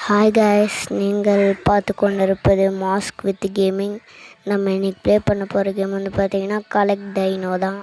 Hi guys, நீங்கள் பார்த்து கொண்டிருப்பது மாஸ்க் வித் கேமிங். நம்ம இன்றைக்கி ப்ளே பண்ண போகிற கேம் வந்து பார்த்திங்கன்னா கலெக்ட் டைனோ தான்.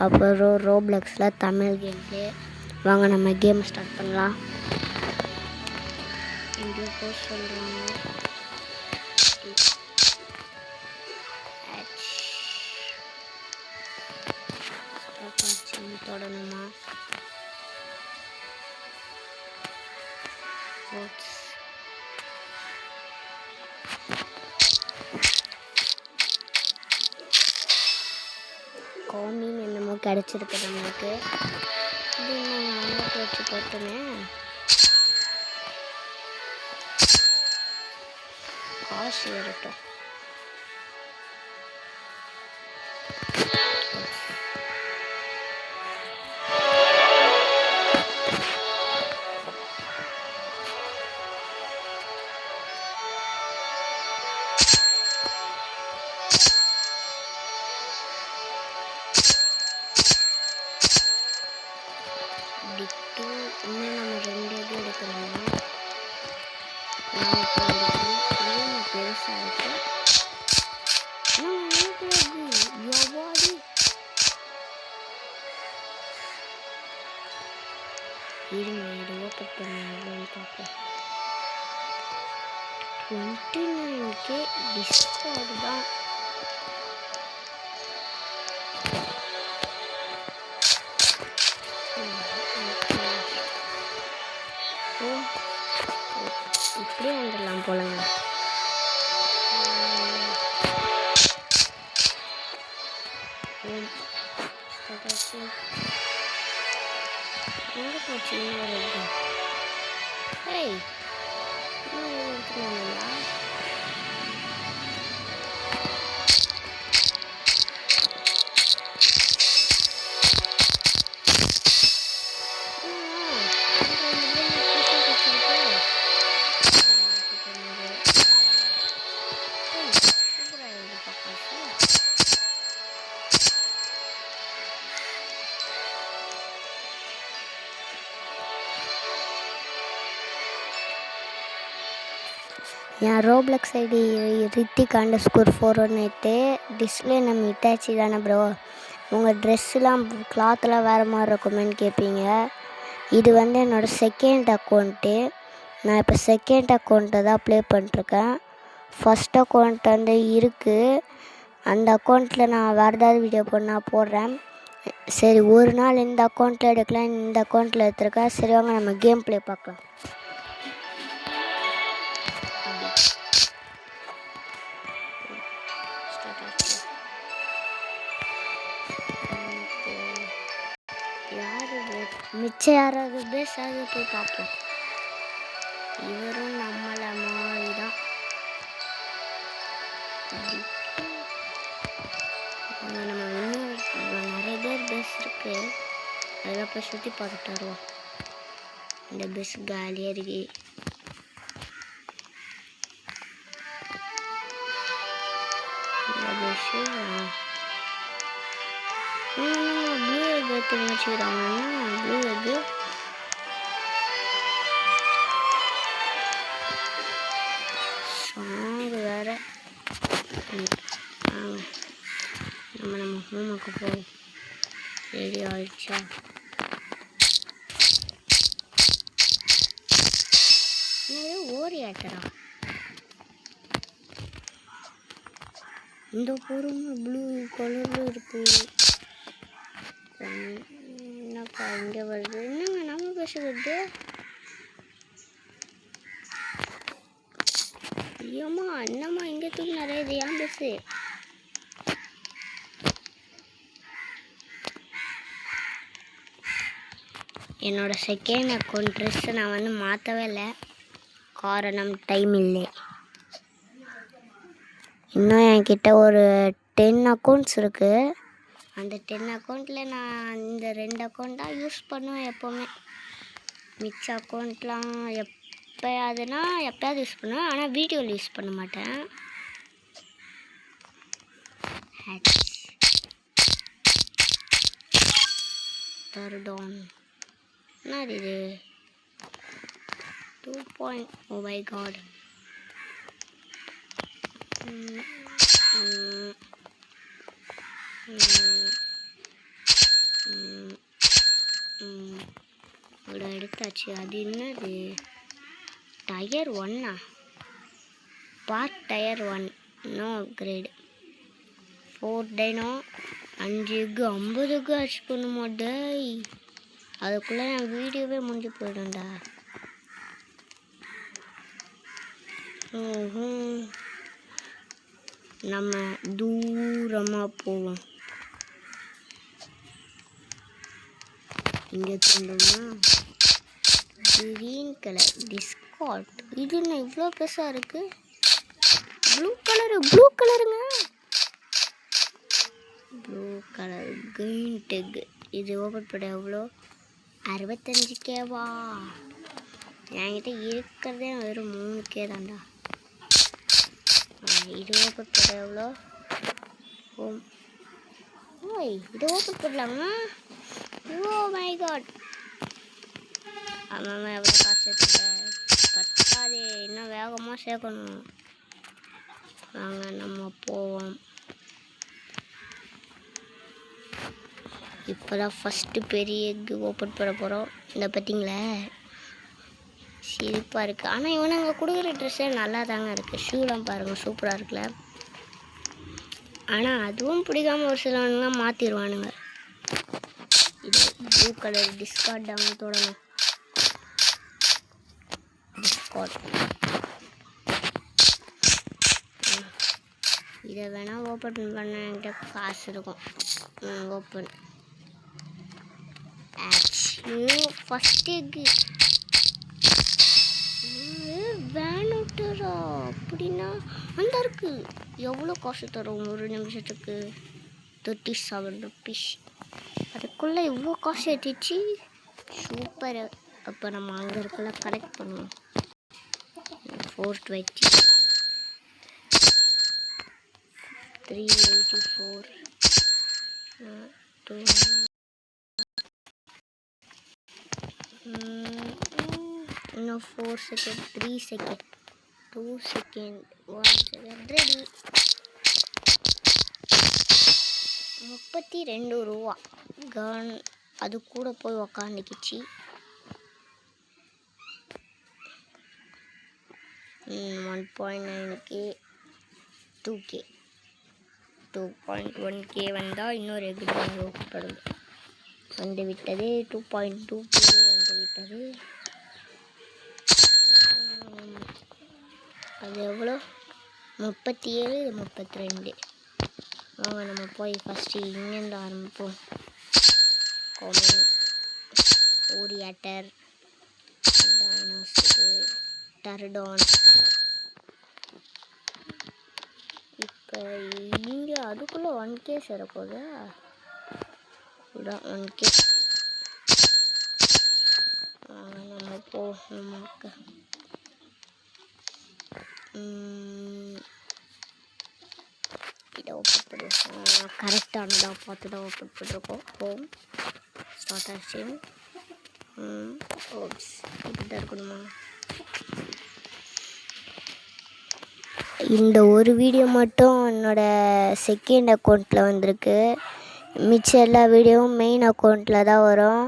அப்புறம் ரோப்ளக்ஸில் தமிழ் கேம் ப்ளே. வாங்க நம்ம கேம் ஸ்டார்ட் பண்ணலாம். எங்கேயோ போஸ்ட் சொல்கிறாங்க. தொடணுமா? காமின் என்னமோ கிடச்சிருக்கு நம்மளுக்கு. இது நாங்கள் போச்சு பார்த்தோமே. காசு வரட்டும். இன்னும் நம்ம 2 இது எடுக்கணும். பெருசாக இருக்கு. இருங்க, இது ஓப்பன் பண்ணி பார்ப்போம். 29K டிஸ்கவுண்ட் தான். இப்படியே வந்துடலாம் போலங்க. எங்கே போச்சு இன்னொரு இது? ஏய், இன்னொரு எடுத்துக்கலாங்களா? என் ரோப்ளக்ஸ் ஐடி ரித்திக்_418 டிஸ்பிளே நம்ம இட்டாச்சி தானே ப்ரோ. உங்கள் ட்ரெஸ்ஸெலாம் கிளாத்லாம் வேறு மாதிரி இருக்குமேன்னு கேட்பீங்க. இது வந்து என்னோடய செகண்ட் அக்கௌண்ட்டு. நான் இப்போ செகண்ட் அக்கௌண்ட்டை தான் ப்ளே பண்ணிட்டுருக்கேன். ஃபஸ்ட் அக்கௌண்ட் வந்து இருக்குது. அந்த அக்கௌண்ட்டில் நான் வேறு ஏதாவது வீடியோ பண்ணால் போடுறேன். சரி, ஒரு நாள் இந்த அக்கௌண்ட்டில் எடுக்கலாம், இந்த அக்கௌண்ட்டில் எடுத்துருக்கேன். சரி வாங்க நம்ம கேம் ப்ளே பார்க்கலாம். மிச்சம் யாராவது பேசாத போய் பார்ப்போம். இவரும் நம்மளை மாதிரி தான். நம்ம இன்னும் நிறைய பேர் பஸ் இருக்கு, அதெல்லாம் போய் சுற்றி பார்த்துட்டு வருவோம். இந்த பஸ் காலியாக இருக்கு. இந்த பஸ்ஸு ப்ளூ எக் எடுத்து வச்சுக்கிறாங்கன்னா ப்ளூ எக்கு சாங் வேறு. நம்ம ஹோமுக்கு போவோம். ரெடி ஆயிடுச்சா? ஓரி ஆட்டரா இந்த பொருமை ப்ளூ கலரில் இருக்கு. என்னப்பா இங்கே வருது? என்னங்க நம்ம பஸ் வருது? ஐயோம்மா, என்னம்மா இங்கே தூக்கி நிறைய இது ஏன் பஸ்ஸு? என்னோடய செகண்ட் அக்கௌண்ட் ட்ரெஸ்ஸை நான் வந்து மாற்றவே இல்லை. காரணம் டைம் இல்லை. இன்னும் என்கிட்ட ஒரு 10 அக்கௌண்ட்ஸ் இருக்குது. அந்த 10 அக்கௌண்ட்டில் நான் இந்த 2 அக்கௌண்ட் தான் யூஸ் பண்ணுவேன் எப்போவுமே. மிச்ச அக்கௌண்ட்லாம் எப்போயாவது யூஸ் பண்ணுவேன், ஆனால் வீடியோவில் யூஸ் பண்ண மாட்டேன். தருடோன் என்னது இது? 2 point. Oh my god. இவ்வளோ எடுத்தாச்சு. அது என்னது? Tier 1 part tier 1 no grade 4 dino 5 egg 50 egg ஆச்சு பண்ணுமா டேய். அதுக்குள்ளே என் வீடியோவே முடிஞ்சு போயிடும்டா. நம்ம தூரமாக போவோம். இங்கே தோண்டோம்னா கிரீன் கலர் டிஸ்கார்ட். இது என்ன இவ்வளோ பெருசாக இருக்குது? ப்ளூ கலருங்க. Blue colour green tech. இது ஓப்பன் பண்ண எவ்வளோ? 65K என்கிட்ட இருக்கிறதே வெறும் 3K தான்டா. இது ஓப்பன் பண்ண எவ்வளோ? ஓய் இது ஓப்பன் பண்ணலாமா? Oh my god. ஆமாம் எவ்வளோ காசு எடுத்துட்டேன்? பத்தாது, இன்னும் வேகமாக சேர்க்கணும். வாங்க நம்ம போவோம். இப்போ தான் ஃபஸ்ட்டு பெரிய எக்கு ஓப்பன் பண்ண போகிறோம். இந்த பார்த்தீங்களா சிரிப்பாக இருக்குது. ஆனால் இவனுங்க கொடுக்குற ட்ரெஸ்ஸே நல்லா தாங்க இருக்குது. ஷூலாம் பாருங்கள் சூப்பராக இருக்குல்ல. ஆனால் அதுவும் பிடிக்காம ஒரு சிலவனுங்க மாற்றிடுவானுங்க. இது ப்ளூ கலர் டிஸ்கார்ட் அவங்க தொடணும். டிஸ்கார்ட் இதை வேணால் ஓப்பன் பண்ண என்கிட்ட காசு இருக்கும். ஓப்பன் ஃபஸ்ட் எக்கு வேணுட்டரா அப்படின்னா அந்த இருக்கு. எவ்வளோ காசு தரும் ஒரு நிமிஷத்துக்கு? 37 rupees. அதுக்குள்ளே இவ்வளோ காசு ஏற்றிச்சு. சூப்பர். அப்போ நம்ம அங்கே இருக்கல கரெக்ட் பண்ணுவோம். 420 384 இன்னும் 4 second 3 second 2 second 1 second ready. 32 ரூபா கன். அது கூட போய் உக்காந்துக்கிச்சு. 1.9K 2K 2.1K வந்தால் இன்னொரு எக்ஸாம் ஓப்படும் வந்து விட்டது. 2.2K வந்து விட்டது. அது எவ்வளோ? 37 32. வாங்க நம்ம போய் ஃபஸ்ட்டு இங்கேருந்து ஆரம்பிப்போம். கோமிங் ஓரியேட்டர் டைனோஸ்க்கு டர்டான். இப்போ இங்கே அதுக்குள்ளே 1K சேரப்போகுது. இதான் 1K. நம்ம நமக்கு இதை ஓப்பன் பண்ணுவோம். கரெக்டானதாக பார்த்து தான் ஓப்பன் பண்ணிருக்கோம். ஹோம் ஸ்டார்ட் ஆச்சு. ஓப்ஸ் இப்படி தான் இருக்கணுமா? இந்த ஒரு வீடியோ மட்டும் என்னோடய செகண்ட் அக்கௌண்ட்டில் வந்திருக்கு. மிச்சம் எல்லா வீடியோவும் மெயின் அக்கௌண்ட்டில் தான் வரும்.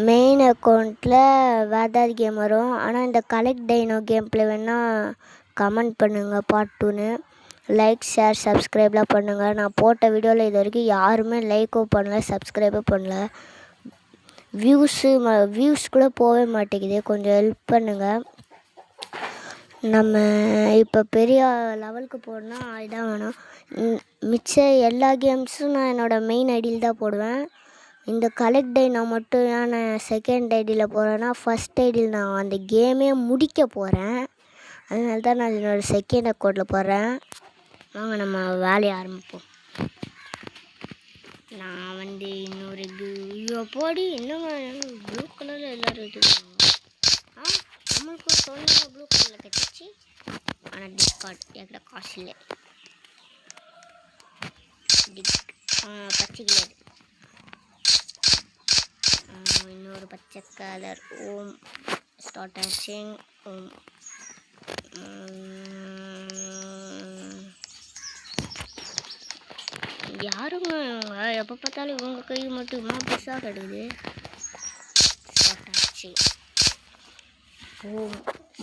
மெயின் அக்கௌண்ட்டில் வேதாத் கேம் வரும். ஆனால் இந்த கலெக்ட் டைனோ கேம் ப்ளே வேணால் கமெண்ட் பண்ணுங்கள் பார்ட் 2ன்னு. லைக் ஷேர் சப்ஸ்கிரைப்லாம் பண்ணுங்கள். நான் போட்ட வீடியோவில் இது வரைக்கும் யாருமே லைக்கும் பண்ணல சப்ஸ்கிரைபும் பண்ணல. வியூஸ் கூட போகவே மாட்டேங்குது. கொஞ்சம் ஹெல்ப் பண்ணுங்கள். நம்ம இப்போ பெரிய லெவலுக்கு போடணும்னா இதுதான் வேணும். மிச்ச எல்லா கேம்ஸும் நான் என்னோடய மெயின் ஐடியில் தான் போடுவேன். இந்த கலெக்ட் டைனோ மட்டும் ஏன் நான் செகண்ட் ஐடியில் போடுறேன்னா ஃபஸ்ட் ஐடியில் நான் அந்த கேமே முடிக்க போகிறேன். அதனால தான் நான் என்னோடய செகண்ட் அக்கௌண்ட்டில் போடுறேன். வாங்க நம்ம வேலையை ஆரம்பிப்போம். நான் வந்து இன்னொரு போடி என்னங்க ப்ளூ கலரில் எல்லோரும் எடுத்துக்காங்க. நம்மளுக்கு சொன்ன ப்ளூ கலரில் கட்டிச்சு. ஆனால் டிஸ்கார்ட் என்கிட்ட காசு இல்லை. பச்சை கலர் இன்னொரு பச்சை கலர் ஓம் ஸ்டார்ட் ஆச்சிங். யாருங்க இவங்க? எப்போ பார்த்தாலும் இவங்க கை மட்டும் இவ்வளோ பெருசாக கிடைக்குது. ஸ்டார்ட் ஆச்சிங்.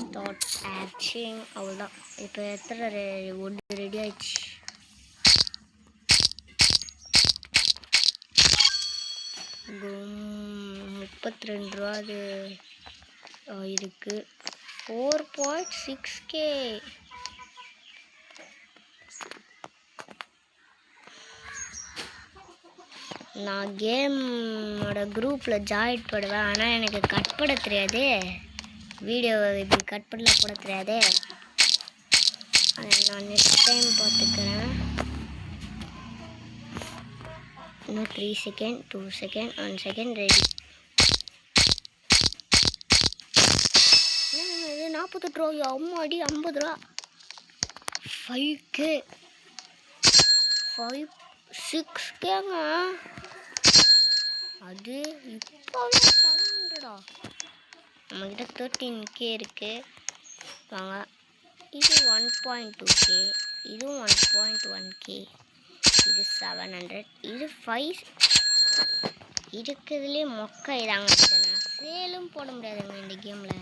ஸ்டார்ட் ஆச்சிங். அவ்வளோதான். இப்போ எத்தனை ஒன்று ரெடி ஆயிடுச்சு. $32 அது இருக்குது. 4.6K. நான் கேமோட குரூப்பில் ஜாயின் பண்ணுவேன். ஆனால் எனக்கு கட் பண்ண தெரியாது. வீடியோவை இப்படி கட் பண்ணலாம் கூட தெரியாது. அதை நான் நெக்ஸ்ட் டைம் பார்த்துக்கிறேன். இன்னும் 3 செகண்ட், 2 செகண்ட், 1 செகண்ட் ரெடி. இது $48. அம்மாடி $50. 5K 6Kங்க. அது இப்போ 700. நம்மக்கிட்ட 13K இருக்கு. வாங்க. இது 1.2K. இதுவும் 1.1K. இது 700. இது 5 இருக்கிறதுலே மொக்க இதாங்க. இதை நான் சேலும் போட முடியாதுங்க இந்த கேமில்.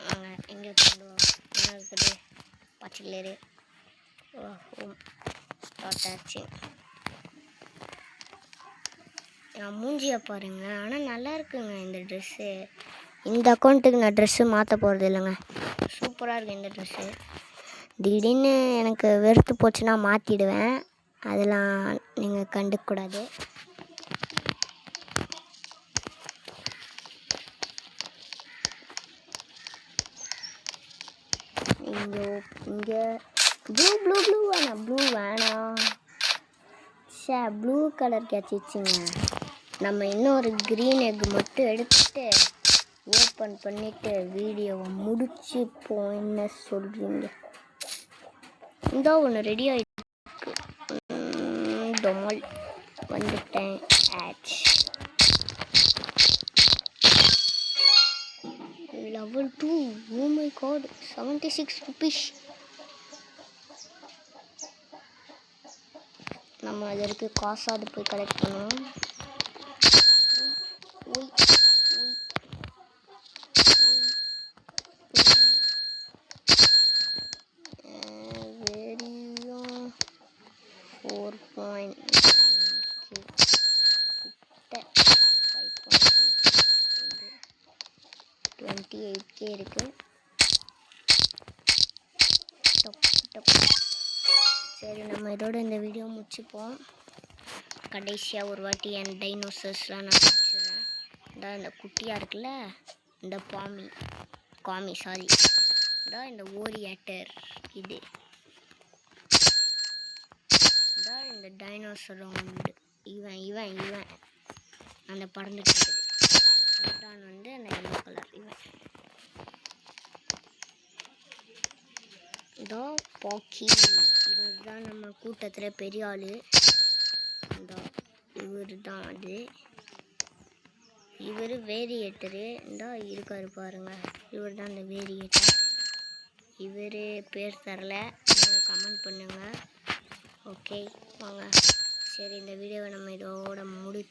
வாங்க எங்கே கொண்டு வா. என்ன இருக்குது பச்சைக்கிளேரு. ஸ்டார்ட் ஆச்சு. நான் மூஞ்சியை பாருங்க. ஆனால் நல்லா இருக்குங்க இந்த ட்ரெஸ்ஸு. இந்த அக்கௌண்ட்டுக்கு நான் ட்ரெஸ்ஸு மாற்ற போகிறது இல்லைங்க. சூப்பராக இருக்குது இந்த ட்ரெஸ்ஸு. திடீர்னு எனக்கு வெறுத்து போச்சுன்னா மாற்றிடுவேன். அதெல்லாம் நீங்கள் கண்டுக்கூடாது. இங்கே ப்ளூ வேணாம். ப்ளூ கலர் கிடச்சிச்சிங்க. நம்ம இன்னொரு க்ரீன் எக் மட்டும் எடுத்துட்டு ஓப்பன் பண்ணிவிட்டு வீடியோவை முடிச்சுப்போம். என்ன சொல்கிறீங்க? இந்த ஒன்று ரெடி ஆகிட்டு டொமால் வந்துட்டேன். ஆச் level 2. Oh my god, 76 rupees. நம்ம அதற்கு காசாவது போய் கலெக்ட் பண்ணுவோம். வெறியும் 4.9K கிட்ட 5.2K 28K இருக்கு. சரி, நம்ம இதோட இந்த வீடியோ முடிச்சுப்போம். கடைசியாக ஒரு வாட்டி என் டைனோசர்ஸ்லாம் நான் காமிச்சிடுறேன். இந்த குட்டியாக இருக்குல்ல, இந்த காமி சாரி, இந்த ஓரியேட்டர். இது இந்த டைனோசர் ரவுண்டு. இவன் அந்த பறந்துட்டு இருக்குது. ரெட்டான் வந்து அந்த எல்லோ கலர். இதோ பாக்கி. இவர் தான் நம்ம கூட்டத்தில் பெரிய ஆள். இவர் தான் அது. இவர் வேரியேட்டரு. இருக்காரு பாருங்க. இவர் தான் அந்த வேரியேட்டர். இவர் பேர் தரல, நீங்கள் கமெண்ட் பண்ணுங்கள். ஓகே வாங்க. சரி, இந்த வீடியோவை நம்ம இதோட